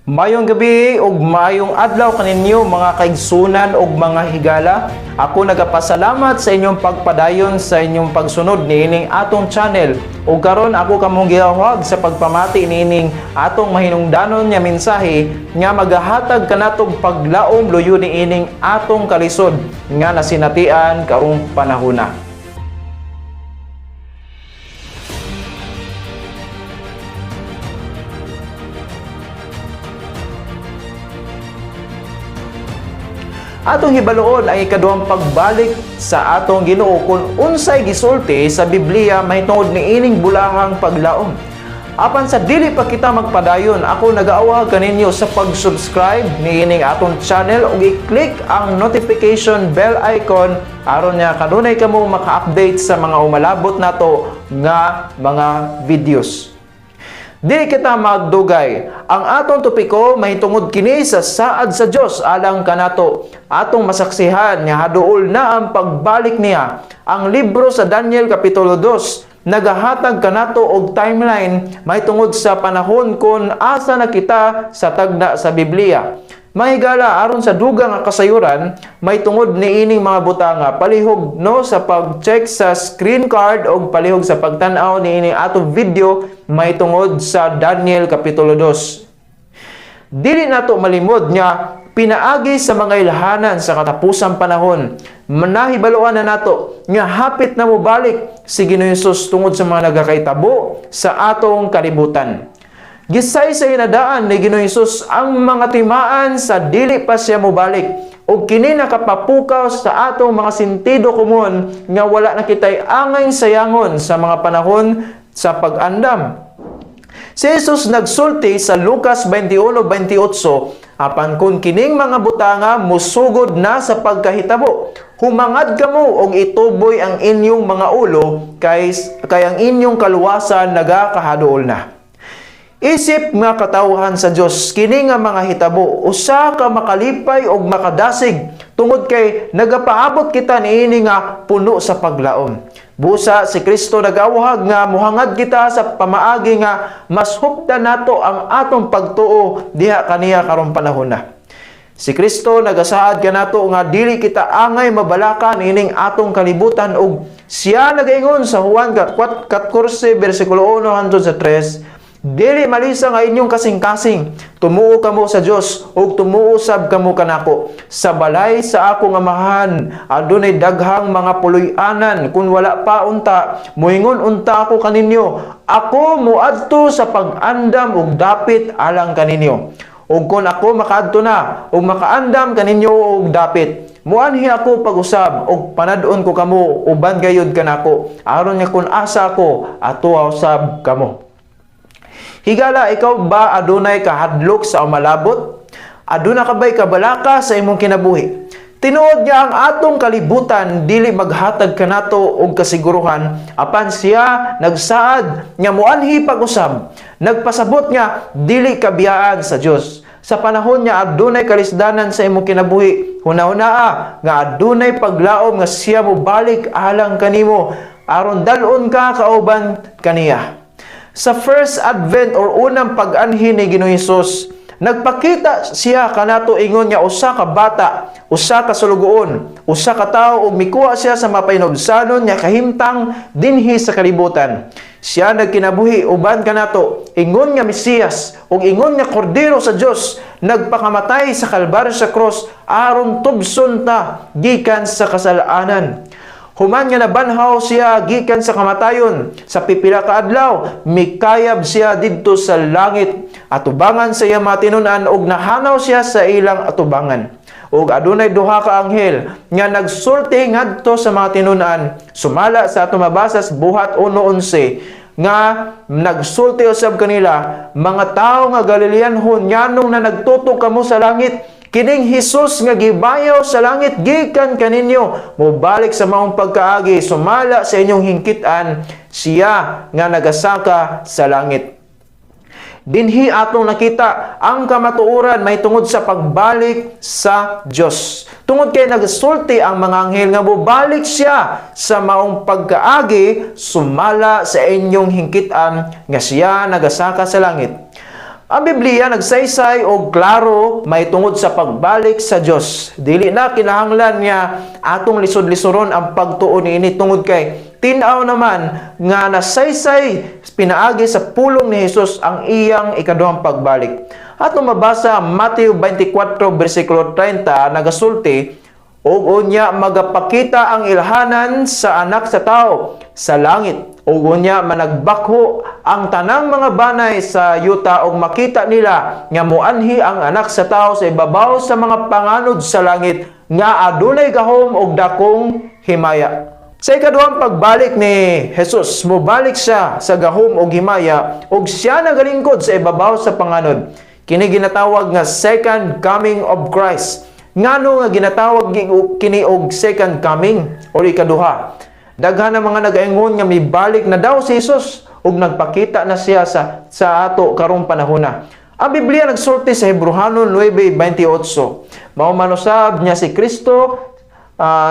Mayong gabi ug mayong adlaw kaninyo mga kaigsunan ug mga higala. Ako nagapasalamat sa inyong pagpadayon sa inyong pagsunod niining atong channel. Ug karon ako kamong gihawag sa pagpamati niining atong mahinungdanon nga mensahe nga magahatag kanatog paglaom luyo niining atong kalisod nga nasinatian karong panahona. Atong hibaluon ay ikaduhang pagbalik sa atong Ginoo kung unsay gisulti sa Biblia mahitungod niining bulahang paglaom. Apan sa dili pa kita magpadayon, ako nagaawag kaninyo sa pag-subscribe niining atong channel ug i-click ang notification bell icon aron nga kanunay kamo maka-update sa mga umalabot nato nga mga videos. Dili kita magdugay. Ang atong topiko mahitungod kini sa saad sa Dios alang kanato. Atong masaksihan nga haduol na ang pagbalik niya. Ang libro sa Daniel kapitulo 2 nagahatag kanato og timeline mahitungod sa panahon kon asa na kita sa tagna sa Biblia. Mahigala aron sa dugang nga kasayuran mahitungod niining mga butanga palihog no sa pag-check sa screen card o palihog sa pagtan-aw niining atong video mahitungod sa Daniel kapitulo 2. Dili nato malimod nga pinaagi sa mga ilhanan sa katapusang panahon. Manahibaluan na nato nga hapit na mobalik si Ginoong Hesus tungod sa mga nagakaitabo sa atong kalibutan. Gisay sa inadaan ni Ginoong Hesus ang mga timaan sa dili pa siya mobalik ug kini nakapapukaw sa atong mga sentido komon nga wala na kitay angay sayangon sa mga panahon sa pag-andam. Si Jesus nagsulti sa Lucas 21:28, apan kun kining mga butanga musugod na sa pagkahitabo, humangad kamo og ituboy ang inyong mga ulo kay ang inyong kaluwasan nagakahaduol na. Isip nga katawhan sa Dios kini nga mga hitabo usa ka makalipay og makadasig tungod kay nagapaabot kita niini nga puno sa paglaom. Busa si Kristo nagawhag nga muhangad kita sa pamaagi nga mas hupdan nato ang atong pagtuo diha kaniya karong panahon na. Si Kristo nagasaad kanato nga dili kita angay mabalakan ining atong kalibutan ug siya nagaingon sa Juan 14 bersikulo 1 hangtod sa 3, dili malisa nga inyong kasing-kasing, tumuo kamo sa Dios ug tumuo sab kamo kanako. Sa balay sa ako nga amahan adunay daghang mga puloy-anan, kun wala pa unta moingon unta ako kaninyo. Ako moadto sa pag-andam ug dapit alang kaninyo. Ug kun ako makaadto na ug makaandam kaninyo ug dapit, muanhi ako pag-usab ug panadon ko kamo uban gayud kanako aron nga kun asa ako atuaw sab kamo. Higala, ikaw ba adunay kahadlok sa umalabot? Aduna ka ba'y kabalaka sa imong kinabuhi? Tinuod niya ang atong kalibutan dili maghatag kanato og kasiguruhan, apan siya nagsaad nga muanhi pag-usab. Nagpasabot nga dili kabiyaan sa Dios. Sa panahon niya adunay kalisdanan sa imong kinabuhi, hunahuna nga adunay paglaom nga siya mobalik alang kanimo aron dalon ka kauban kaniya. Sa first advent or unang pag-anhi ni Ginoong Hesus, nagpakita siya kanato ingon niya usa ka bata, usa ka sulugoon, usa ka tawo ug mikuha siya sa mapainobsanon nga kahimtang dinhi sa kalibutan. Siya nagkinabuhi uban kanato ingon nga Mesiyas ug ingon nga kordero sa Dios nagpakamatay sa kalbaryo sa cross aron tubson ta gikan sa kasalanan. Human nga nabanhaw siya gikan sa kamatayon, sa pipila ka adlaw mikayab siya didto sa langit. Atubangan sa iya matinunan og nahanaw siya sa ilang atubangan. Ug adunay duha ka anghel nga nagsulti ngadto sa mga tinunan. Sumala sa ato mabasas buhat 1:11 nga nagsulti usab kanila, mga tawo nga Galileanhon nganong na nagtutok kamo sa langit. Kining Hesus nga gibayaw sa langit gikan kaninyo mobalik sa maong pagkaagi, sumala sa inyong hingkit-an, siya nga nagasaka sa langit. Dinhi atong nakita ang kamatuoran mahitungod sa pagbalik sa Dios. Tungod kay nagsulti ang mga anghel nga mobalik siya sa maong pagkaagi, sumala sa inyong hingkit-an nga siya nagasaka sa langit. Ang Biblia nagsaysay og klaro may tungod sa pagbalik sa Dios. Dili na kinahanglan nga atong lisod-lisoron ang pagtuo niini tungod kay tin-aw naman nga nasaysay pinaagi sa pulong ni Hesus ang iyang ikaduhang pagbalik. Atong mabasa Mateo 24 bersikulo 30 nagasulti, ug unya magapakita ang ilhanan sa anak sa tao sa langit. Ug unya managbakho ang tanang mga banay sa yuta ug makita nila nga moanhi ang anak sa tao sa ibabaw sa mga panganod sa langit nga adunay gahom ug dakong himaya. Sa ikaduhang pagbalik ni Jesus, mobalik siya sa gahom ug himaya ug siya nagalingkod sa ibabaw sa panganod. Kini ginatawag nga second coming of Christ. Ngano nga ginatawag kini og second coming o ikaduha? Daghan ang mga nagaingon nga mibalik na daw si Jesus ug nagpakita na siya sa ato karong panahon na. Ang Biblia nagsulti sa Hebrehanon 9:28. Mao man usab niya si Kristo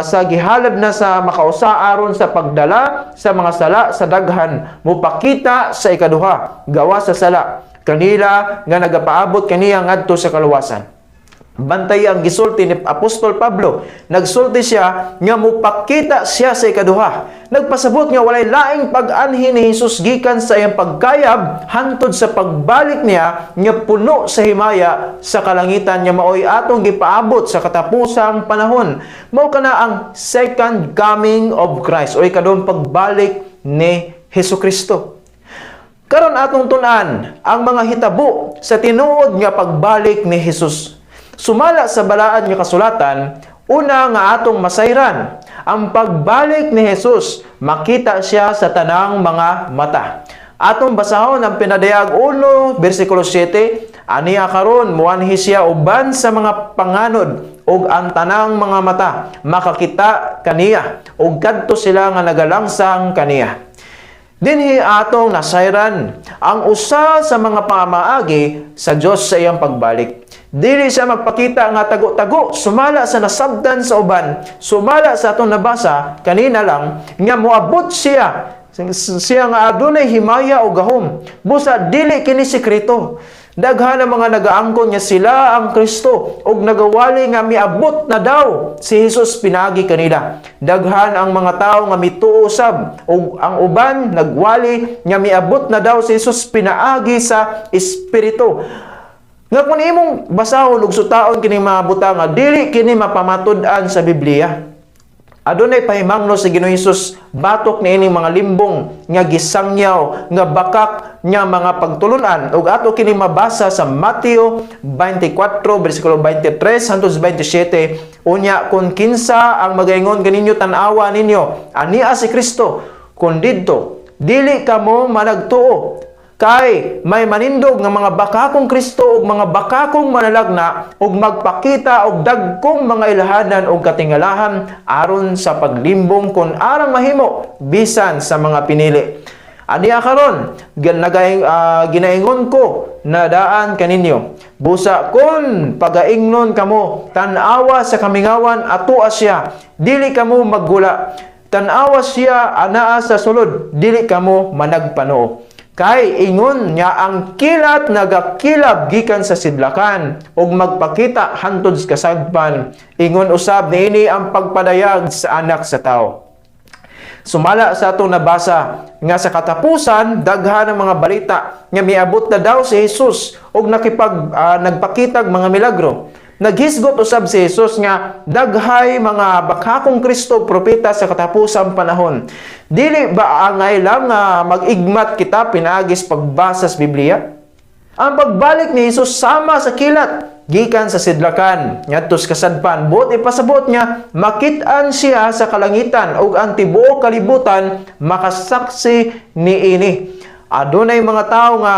sa gihalad na sa makausa aron sa pagdala sa mga sala sa daghan mupakita sa ikaduha gawa sa sala kanila nga nagapaabot kaniya ngadto sa kaluwasan. Bantay ang gisulti ni Apostol Pablo. Nagsulti siya nga mupakita siya sa ikaduha. Nagpasabot nga walay laing pag-anhi ni Jesus gikan sa iyang pagkayab hantod sa pagbalik niya nga puno sa himaya sa kalangitan nga maoy atong gipaabot sa katapusang panahon. Mao kana ang second coming of Christ o ikaduhang pagbalik ni Hesukristo. Karon atong tun-an ang mga hitabo sa tinuod nga pagbalik ni Jesus. Sumala sa balaan nga kasulatan, una nga atong masayran, ang pagbalik ni Jesus, makita siya sa tanang mga mata. Atong basahon ang pinadayag 1, versikulo 7, aniya karon muanhi siya uban sa mga panganod, ug ang tanang mga mata, makakita kaniya, ug kadto sila nga nagalangsang kaniya. Dinhi atong nasayran, ang usa sa mga pamaagi sa Dios sa iyang pagbalik. Dili siya magpakita nga tago-tago, sumala sa nasabdan sa uban, sumala sa atong nabasa kanina lang, nga moabot siya nga adunay himaya o gahom. Busa dili kini sekreto. Daghan ang mga nagaangkon nga sila ang Kristo ug nagawali nga miabot na daw si Jesus pinagi kanila. Daghan ang mga tawo nga mituo usab ug ang uban nagwali nga miabot na daw si Jesus pinaagi sa Espiritu. Nga kung imong basahon ug sutaon kining mga butang nga dili kini mapamatud-an sa Biblia. Adunay pahimangno sa Ginoong Hesus batok niining mga limbong nga gisangyaw nga bakak nga mga pagtulunan ug ato kini mabasa sa Mateo 24 bersikulo 23 hangtod 27. Unya kun kinsa ang magaingon kaninyo tan-awa ninyo ania si Kristo kun didto dili kamo managtuo. Kay may manindog nga mga bakakong Kristo ug mga bakakong manalagna ug magpakita og dagkong mga ilhanan ug katingalahan aron sa paglimbong kun arang mahimo bisan sa mga pinili. Aniya karon ginaingon ko na daan kaninyo. Busa kun pagaingnon kamo tan-awa sa kamingawan atua siya dili kamo maggula. Tan-awa siya anaa sa sulod dili kamo managpanoo. Kay ingon niya ang kilat nagakilab gikan sa sidlakan ug magpakita hantod sa kasagpan. Ingon usab niini ang pagpadayag sa anak sa tao. Sumala sa atong nabasa nga sa katapusan daghan ang mga balita nga miabot na daw si Jesus ug nagpakitag mga milagro. Naghisgot usab si Jesus nga daghay mga bakakong Kristo propeta sa katapusang panahon. Dili ba angay lang nga mag-igmat kita pinagis pagbasa sa Biblia? Ang pagbalik ni Jesus sama sa kilat gikan sa sidlakan ngadto sa kasadpan buot ipasabot niya makit-an siya sa kalangitan ug ang tibuok kalibutan makasaksi niini. Adunay mga tawo nga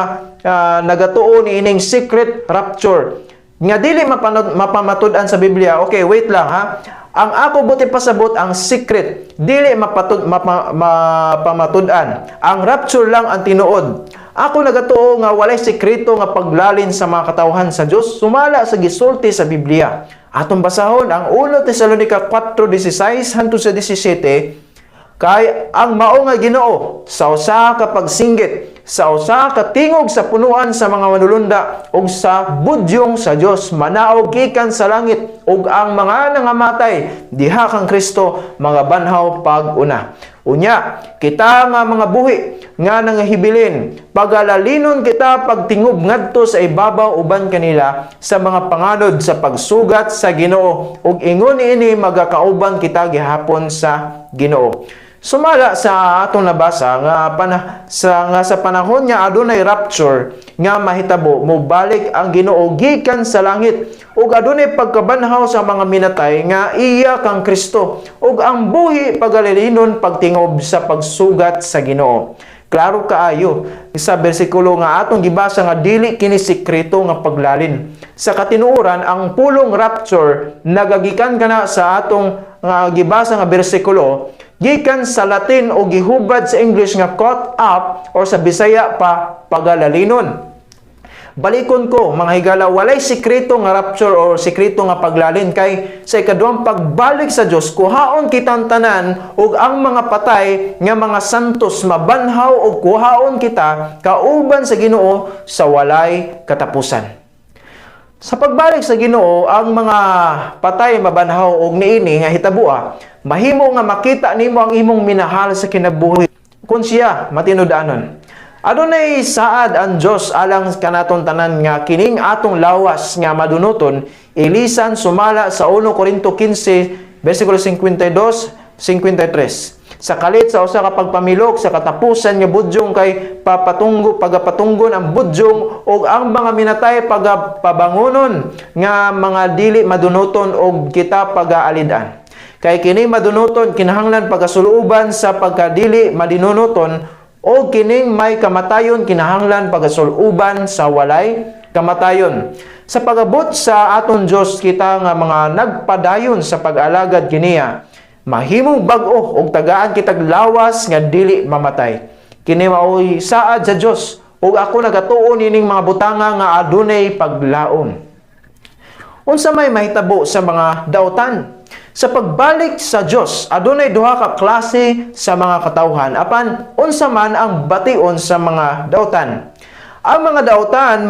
nagatuo niining secret rapture nga dili mapamatud-an sa Biblia. Okay, wait lang ha. Ang ako buti pasabot ang secret, dili mapamatud-an. Ang rapture lang ang tinuod. Ako nagatuo nga walay sekreto nga paglalin sa mga katawhan sa Dios sumala sa gisulti sa Biblia. Atong basahon ang 1 Tesalonica 4:16 hangtod sa 17. Kay ang mao nga Ginoo sa usa ka pagsinggit, sa usa ka tingog sa punuan sa mga manulunda ug sa budyong sa Dios manaog gikan sa langit, ug ang mga nangamatay diha kang Kristo mga banhaw pag-una. Unya, kita nga mga buhi nga nangahibilin, pagalalinon kita pagtingob ngadto sa ibabaw uban kanila sa mga panganod sa pagsugat sa Ginoo, ug ingon ini magakauban kita gihapon sa Ginoo. Sumala sa atong nabasa nga sa panahon nga adunay rapture nga mahitabo, mobalik ang Ginoo gikan sa langit, ug adunay pagkabanhaw sa mga minatay nga iya kang Kristo, ug ang buhi pagalilinon pagtingob sa pagsugat sa Ginoo. Klaro kaayo sa bersikulo nga atong gibasa nga dili kini sekreto nga paglalin. Sa katinuoran, ang pulong rapture nagagikan kana sa atong nga gibasa nga bersikulo gikan sa Latin o gihubad sa English nga caught up, or sa Bisaya pa pagalalinon. Balikon ko, mga higala, walay sikreto nga rapture o sikreto nga paglalin, kay sa ikaduhang pagbalik sa Dios kuhaon kitang tanan ug ang mga patay nga mga santos mabanhaw ug kuhaon kita kauban sa Ginoo sa walay katapusan. Sa pagbalik sa Ginoo, ang mga patay mabanhaw og niini nga hitabua, mahimo nga makita nimo ang imong minahal sa kinabuhi kun siya matinud-anon. Adunay saad ang Dios alang kanaton tanan nga kining atong lawas nga madunoton, ilisan sumala sa 1 Korinto 15 bersikulo 52-53. Sa kalit sa usa ka pagpamilok sa katapusan nga budyong kay pagapatunggon ang budyong ug ang mga minatay pagapabangonon nga mga dili madunoton og kita pagaalidan. Kay kini madunoton kinahanglan pagasuluban sa pagkadili madinunoton, o kining may kamatayon kinahanglan pagasuluban sa walay kamatayon. Sa pagabot sa aton Dios kita nga mga nagpadayon sa pag-alagad kiniya, mahimong bag-o og tagaan kitag lawas nga dili mamatay. Kini maoy saad sa Dios, ug ako nagatuon ining mga butanga nga adunay paglaom. Unsa may mahitabo sa mga daotan? Sa pagbalik sa Dios, adunay duha ka klase sa mga katawhan, apan unsa man ang bation sa mga daotan. Ang mga daotan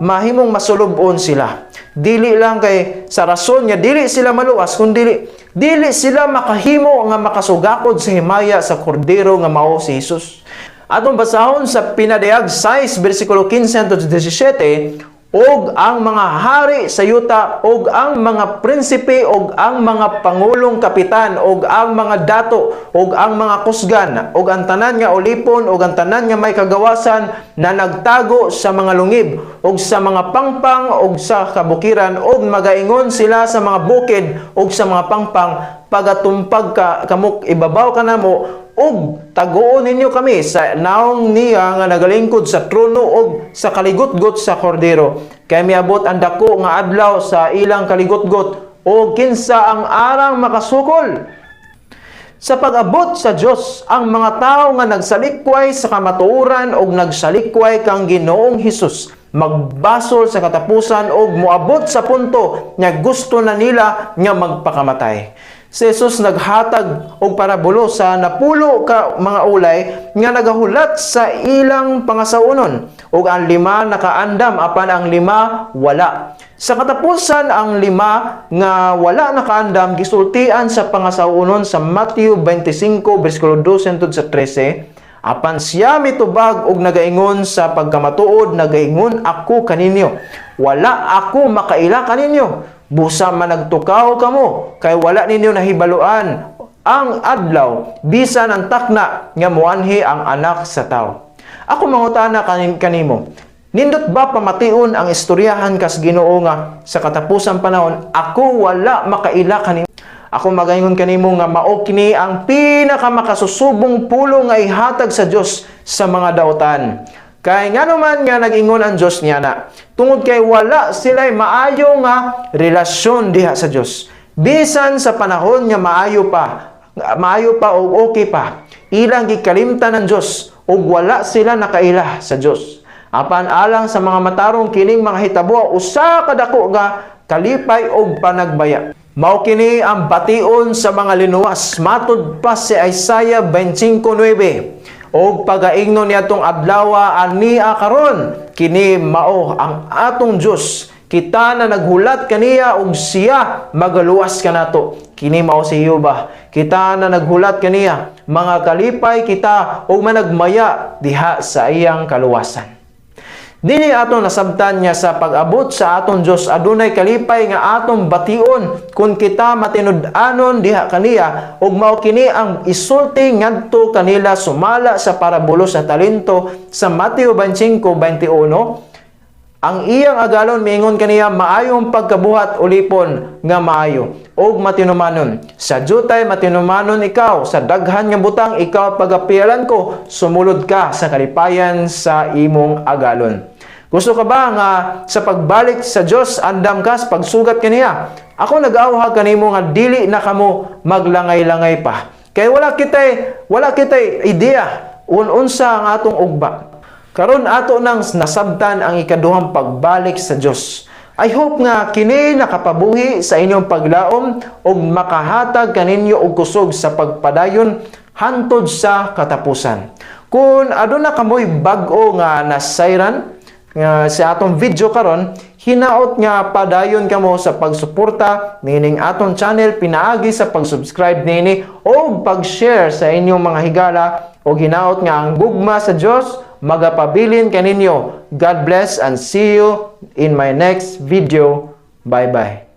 mahimong masulubon sila. Dili lang kay sa rason nga dili sila maluwas, kundi dili sila makahimo nga makasugakod sa himaya sa kordero nga mao si Jesus. Atong basahon sa Pinadayag 6 bersikulo 15-17, og ang mga hari sa yuta, og ang mga prinsipe, og ang mga pangulong kapitan, og ang mga dato, og ang mga kusgan, og ang tanan nga ulipon, og ang tanan nga may kagawasan na nagtago sa mga lungib, og sa mga pangpang, og sa kabukiran, og magaingon sila sa mga bukid, og sa mga pangpang, pagatumpag kamuk ibabaw ka na mo, ug taguon ninyo kami sa naong niya nga nagalingkod sa trono ug sa kaligotgot sa kordero. Kay miabot ang dako nga adlaw sa ilang kaligotgot, ug kinsa ang arang makasukol. Sa pag-abot sa Dios, ang mga tao nga nagsalikway sa kamatuoran ug nagsalikway kang Ginoong Hesus magbasol sa katapusan ug moabot sa punto nga gusto na nila nga magpakamatay. Si Jesus naghatag og parabulo sa napulo ka mga ulay nga nagahulat sa ilang pangasaunon, ug ang 5 nakaandam apan ang 5 wala. Sa katapusan ang 5 nga wala nakaandam gisultian sa pangasaunon sa Matthew 25 bersikulo 2-13. Apan siya mitubag og nagaingon sa pagkamatuod, nagaingon ako kaninyo, wala ako makaila kaninyo. Busa man nagtukaw kamo, kay wala ninyo nahibaluan ang adlaw, bisan ang takna nga muanhi ang anak sa tao. Ako mangutana kanimo, nindot ba pamation ang istoryahan kas Ginoo nga sa katapusang panahon, ako wala makaila kanimo? Ako magaingon kanimo nga mao kini ang pinakamakasusubong pulo nga ihatag sa Dios sa mga daotan. Kay nga naman nga nag-ingon ang Dios niya na, tungod kay wala sila'y maayo nga relasyon diha sa Dios. Bisan sa panahon nga maayo pa o okay pa, ilang gikalimtan ng Dios ug wala sila nakaila sa Dios. Apan alang sa mga matarong kining mga hitabo, usa ka dako nga kalipay og panagbaya. Mao kini ang bation sa mga linuwas matud pa si Isaiah 25:9. Og pagaingnon niadtong adlaw ania karon kini mao ang atong Dios. Kita na naghulat kaniya og siya magaluwas kanato. Kini mao si Jehova. Kita na naghulat kaniya, mga kalipay kita og managmaya diha sa iyang kaluwasan. Dili aton nasabtan niya sa pag-abot sa aton Dios adunay kalipay nga aton bation kung kita matinud-anon diha kaniya ug mao kini ang isulti ngadto kanila sumala sa parabulos sa talento sa Mateo 25:21. Ang iyang agalon miingon kaniya maayong pagkabuhat ulipon nga maayo ug matinumanon. Sa jutay matinumanon ikaw, sa daghan nga butang ikaw pagapialan ko, sumulod ka sa kalipayan sa imong agalon. Gusto ka ba nga sa pagbalik sa Dios andam ka sa pagsugat kaniya? Ako nag-awha kanimo nga dili na kamo maglangay-langay pa. Kay wala kitay ideya unsa ang atong ugba. Karon ato nang nasabtan ang ikaduhang pagbalik sa Dios. I hope nga kini nakapabuhi sa inyong paglaom ug makahatag kaninyo og kusog sa pagpadayon hantod sa katapusan. Kung aduna kamoy bag-o nga nasayran nga sa atong video karon, hinaot nga padayon kamo sa pagsuporta nining atong channel pinaagi sa pag-subscribe nini o pag-share sa inyong mga higala o hinaot nga ang gugma sa Dios magapabilin kaninyo. God bless and see you in my next video. Bye-bye.